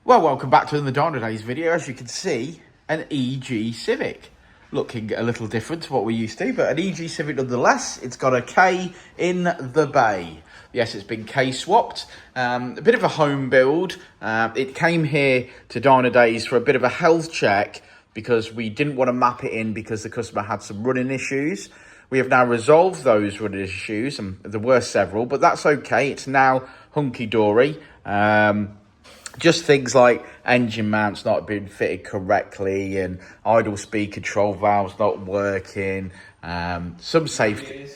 Well, welcome back to the Dynodaze video. As you can see, an EG Civic. Looking a little different to what we used to, but an EG Civic nonetheless. It's got a K in the bay. Yes, it's been K-swapped. A bit of a home build. It came here to Dynodaze for a bit of a health check because we didn't want to map it in because the customer had some running issues. We have now resolved those running issues, and there were several, but that's okay. It's now hunky-dory. Just things like engine mounts not being fitted correctly and idle speed control valves not working. Some safety,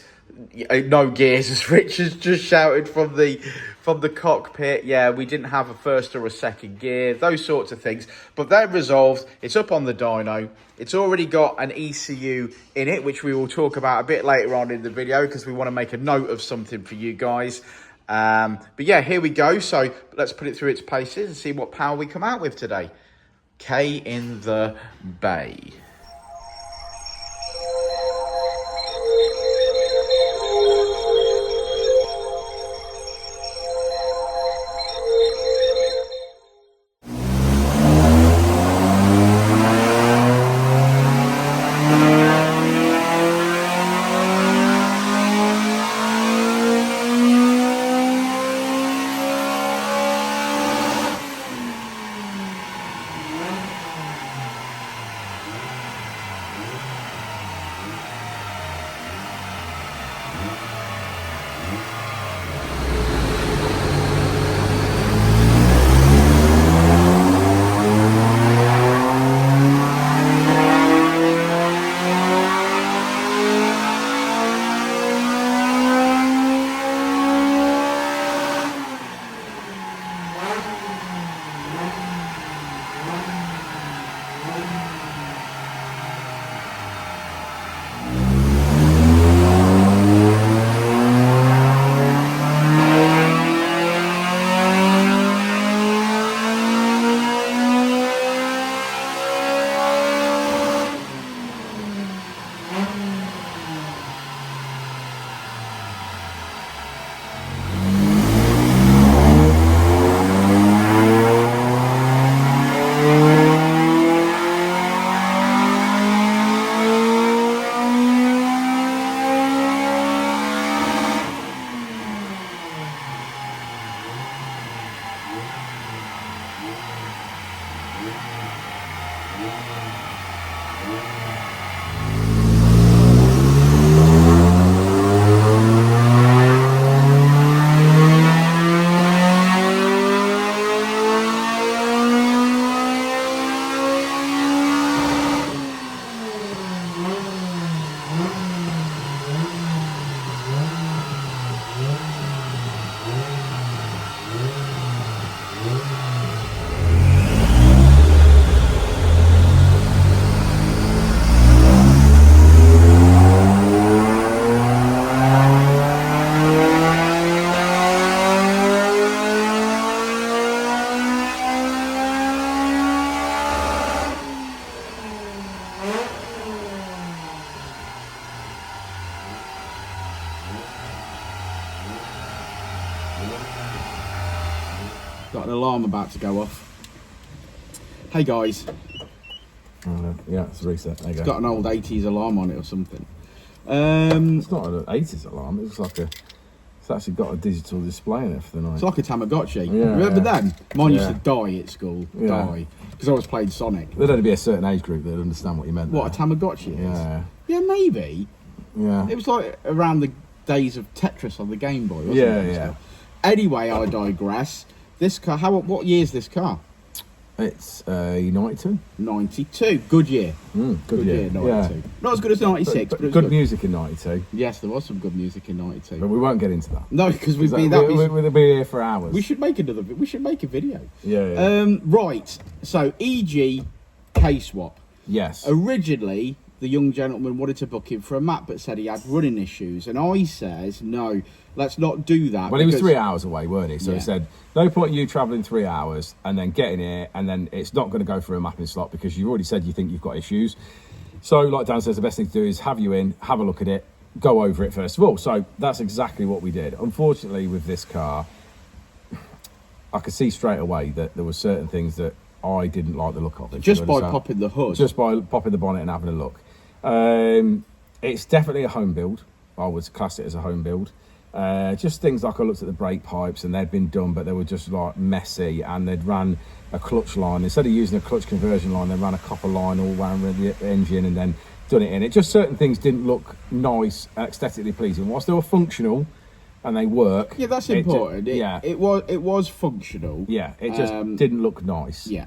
no gears, as Rich has just shouted from the cockpit. Yeah, we didn't have a first or a second gear, those sorts of things. But they're resolved. It's up on the dyno. It's already got an ECU in it, which we will talk about a bit later on in the video because we want to make a note of something for you guys. But yeah, here we go. So let's put it through its paces and see what power we come out with today. K in the bay. Got an alarm about to go off. Hey guys. Yeah, it's a reset. There you It's go. got an old 80s alarm on it or something. It's not an 80s alarm. It looks like it's actually got a digital display in it for the night. It's like a Tamagotchi. Yeah, Remember them? Mine used Yeah. to die at school. Yeah. Die. Because I was playing Sonic. There'd only be a certain age group that'd understand what you meant. What, a Tamagotchi is? Yeah. Yeah, maybe. Yeah. It was like around the days of Tetris on the Game Boy, wasn't Yeah, it? yeah. Anyway, I digress. This car, what year is this car? It's 92. 92. Good year. Good year. 92. Yeah. Not as good as 96, but, it was good music in 92. Yes, there was some good music in 92. But we won't get into that. No, because we'd be We'll be here for hours. We should make another. We should make a video. Yeah. Right. So EG K-swap. Yes. Originally, the young gentleman wanted to book him for a map, but said he had running issues, and I says no. Let's not do that. Well, he was 3 hours away, weren't he? So Yeah. he said, no point you travelling 3 hours and then getting here, and then it's not going to go through a mapping slot because you've already said you think you've got issues. So, like Dan says, the best thing to do is have you in, have a look at it, go over it first of all. So that's exactly what we did. Unfortunately, with this car, I could see straight away that there were certain things that I didn't like the look of. Just by popping the hood. Just by popping the bonnet and having a look. It's definitely a home build. I would class it as a home build. Just things like I looked at the brake pipes and they'd been done, but they were just like messy, and they'd ran a clutch line. Instead of using a clutch conversion line, they ran a copper line all around the engine and then done it in. It just, certain things didn't look nice and aesthetically pleasing. Whilst they were functional and they work. Yeah, that's important. It was functional. Yeah, it just didn't look nice. Yeah.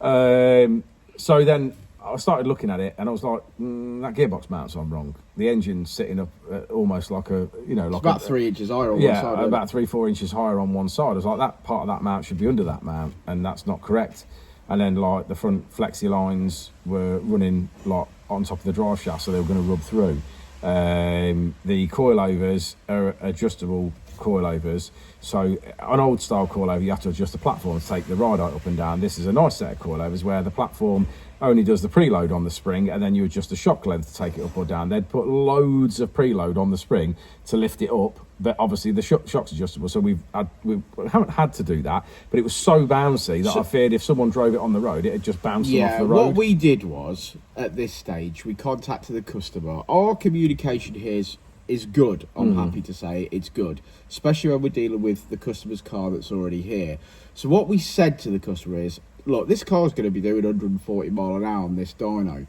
So then I started looking at it and I was like, that gearbox mounts on wrong. The engine's sitting up almost like a, like about 3 inches higher on one side. Yeah, about 3-4 inches higher on one side. I was like, that part of that mount should be under that mount, and that's not correct. And then like the front flexi lines were running like on top of the drive shaft, so they were going to rub through. The coilovers are adjustable coilovers. So an old style coilover, you have to adjust the platform to take the ride height up and down. This is a nice set of coilovers where the platform only does the preload on the spring, and then you adjust the shock length to take it up or down. They'd put loads of preload on the spring to lift it up, but obviously the shock's adjustable, so we haven't had to do that. But it was so bouncy that I feared if someone drove it on the road, it'd just bounce off the road. What we did was, at this stage, we contacted the customer. Our communication here is good. I'm happy to say it's good, especially when we're dealing with the customer's car that's already here. So what we said to the customer is, look, this car's going to be doing 140 mile an hour on this dyno.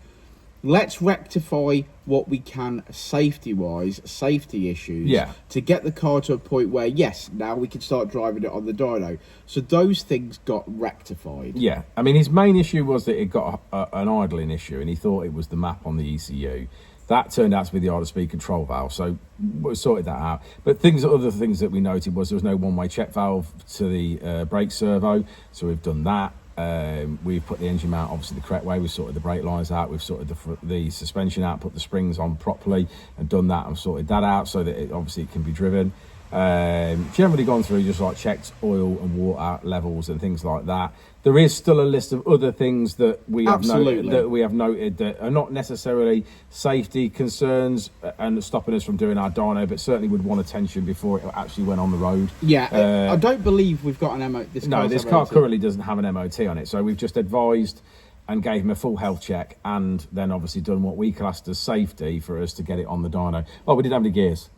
Let's rectify what we can safety-wise, safety issues, to get the car to a point where, yes, now we can start driving it on the dyno. So those things got rectified. Yeah, I mean, his main issue was that it got an idling issue, and he thought it was the map on the ECU. That turned out to be the idle speed control valve, so we sorted that out. But other things that we noted was there was no one-way check valve to the brake servo, so we've done that. We've put the engine mount obviously the correct way. We've sorted the brake lines out. We've sorted the suspension out, put the springs on properly, and done that and sorted that out so that it can be driven. Generally gone through, just like checked oil and water levels and things like that. There is still a list of other things that we have noted that are not necessarily safety concerns and stopping us from doing our dyno, but certainly would want attention before it actually went on the road. Yeah, I don't believe we've got an MOT. This car currently doesn't have an MOT on it, so we've just advised and gave him a full health check, and then obviously done what we classed as safety for us to get it on the dyno. Oh, we didn't have any gears.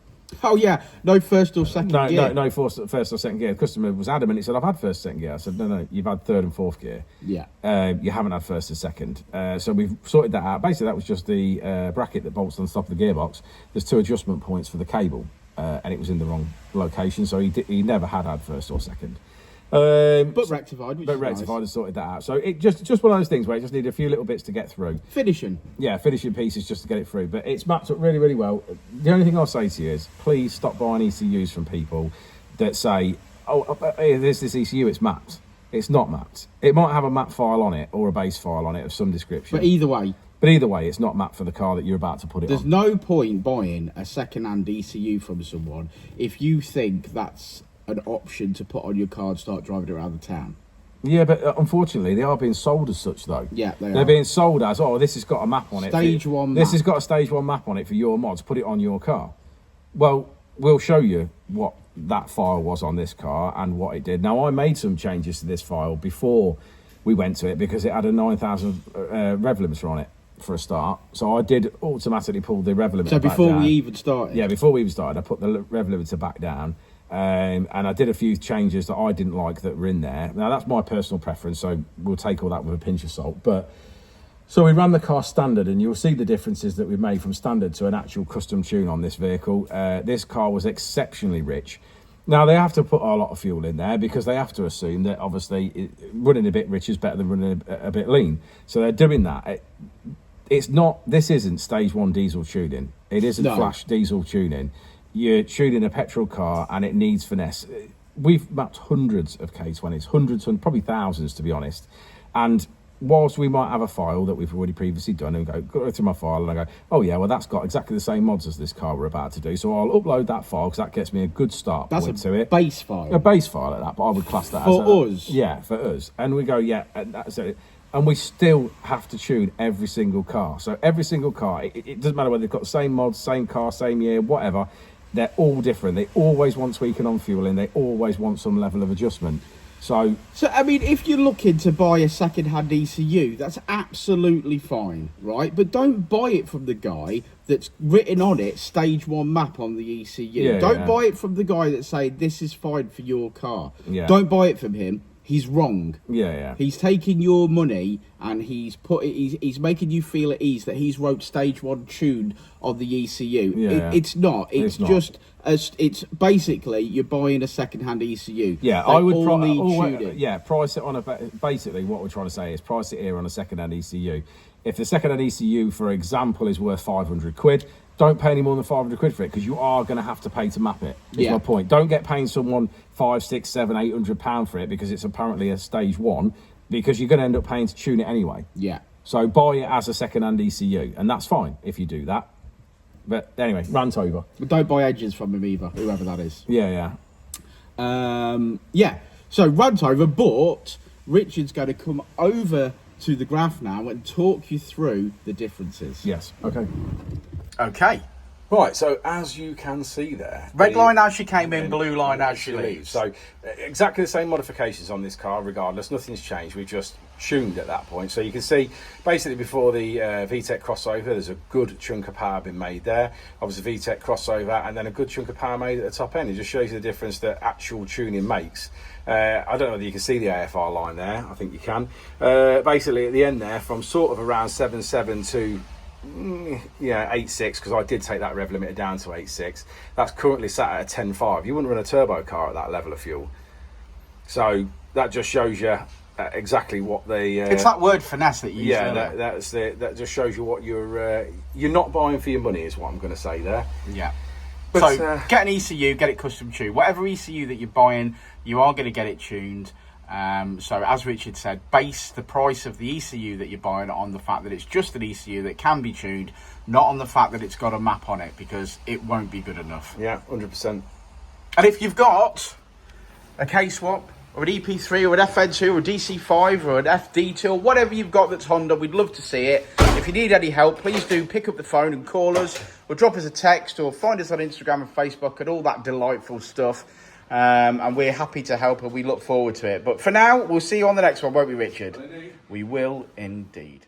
Oh yeah, no first or second gear. No first or second gear. The customer was adamant. He said, "I've had first, second gear." I said, "No, you've had third and fourth gear. Yeah, you haven't had first and second." So we've sorted that out. Basically, that was just the bracket that bolts on the top of the gearbox. There's 2 adjustment points for the cable, and it was in the wrong location, so he never had first or second. But rectified, and sorted that out. So it just one of those things where it just needed a few little bits to get through. Finishing pieces just to get it through. But it's mapped up really, really well. The only thing I'll say to you is, please stop buying ECUs from people that say, "Oh, there's this ECU, it's mapped." It's not mapped. It might have a map file on it or a base file on it of some description. But either way, it's not mapped for the car that you're about to put it on. There's no point buying a second-hand ECU from someone if you think that's an option to put on your car and start driving around the town. Yeah, but unfortunately, they are being sold as such, though. Yeah, they're being sold as, this has got a map on it. Stage 1 map. This has got a stage 1 map on it for your mods. Put it on your car. Well, we'll show you what that file was on this car and what it did. Now, I made some changes to this file before we went to it because it had a 9,000 rev limiter on it for a start. So I did automatically pull the rev limiter back down. So before we even started? Yeah, before we even started, I put the rev limiter back down. And I did a few changes that I didn't like that were in there. Now, that's my personal preference, so we'll take all that with a pinch of salt. But so we ran the car standard, and you'll see the differences that we've made from standard to an actual custom tune on this vehicle. This car was exceptionally rich. Now, they have to put a lot of fuel in there because they have to assume that, obviously, running a bit rich is better than running a bit lean. So they're doing that. This isn't stage 1 diesel tuning. It isn't flash diesel tuning. You're tuning a petrol car and it needs finesse. We've mapped hundreds of K20s, probably thousands, to be honest. And whilst we might have a file that we've already previously done and go through my file and I go, oh yeah, well that's got exactly the same mods as this car we're about to do. So I'll upload that file because that gets me a good start point to it. Base file. A base file at that, but I would class that for us. Yeah, for us. And we go, yeah, and that's it. And we still have to tune every single car. So every single car, it doesn't matter whether they've got the same mods, same car, same year, whatever. They're all different. They always want tweaking on fueling. They always want some level of adjustment. So I mean, if you're looking to buy a second-hand ECU, that's absolutely fine, right? But don't buy it from the guy that's written on it stage 1 map on the ECU. Yeah, Don't yeah. buy it from the guy that's saying this is fine for your car. Yeah. Don't buy it from him. He's wrong. yeah. He's taking your money and he's making you feel at ease that he's wrote stage 1 tune on the ECU. Yeah. It's not. It's not. just it's basically you're buying a second-hand ECU. Yeah, They I would all need tuning. price it on basically what we're trying to say is price it here on a second-hand ECU. If the second-hand ECU, for example, is worth 500 quid, don't pay any more than 500 quid for it, because you are going to have to pay to map it. Is my point. Don't get paying someone 500, 600, 700, 800 pound for it because it's apparently a stage 1, because you're going to end up paying to tune it anyway. Yeah. So buy it as a second-hand ECU, and that's fine if you do that. But anyway, rant over. But don't buy edges from him either, whoever that is. Yeah. Yeah. So rant over, but Richard's going to come over to the graph now and talk you through the differences. Yes. Okay. Okay. Right, so as you can see there... Red line as she came in, blue line as she leaves. So exactly the same modifications on this car regardless, nothing's changed, we've just tuned at that point. So you can see basically before the VTEC crossover, there's a good chunk of power been made there. Obviously VTEC crossover and then a good chunk of power made at the top end. It just shows you the difference that actual tuning makes. I don't know whether you can see the AFR line there, I think you can. Basically at the end there, from sort of around 7.7 to 8.6, because I did take that rev limiter down to 8.6. That's currently sat at a 10.5. You wouldn't run a turbo car at that level of fuel. So that just shows you exactly what the it's that word finesse that you use. That just shows you what you're not buying for your money, is what I'm going to say there. Yeah. But, so get an ECU, get it custom tuned. Whatever ECU that you're buying, you are going to get it tuned. So as Richard said, base the price of the ECU that you're buying on the fact that it's just an ECU that can be tuned, not on the fact that it's got a map on it, because it won't be good enough. Yeah, 100%. And if you've got a K-swap or an EP3 or an FN2 or a DC5 or an FD2 or whatever you've got that's Honda, we'd love to see it. If you need any help, please do pick up the phone and call us, or drop us a text, or find us on Instagram and Facebook and all that delightful stuff. And we're happy to help, and we look forward to it. But for now, we'll see you on the next one, won't we, Richard? We will indeed.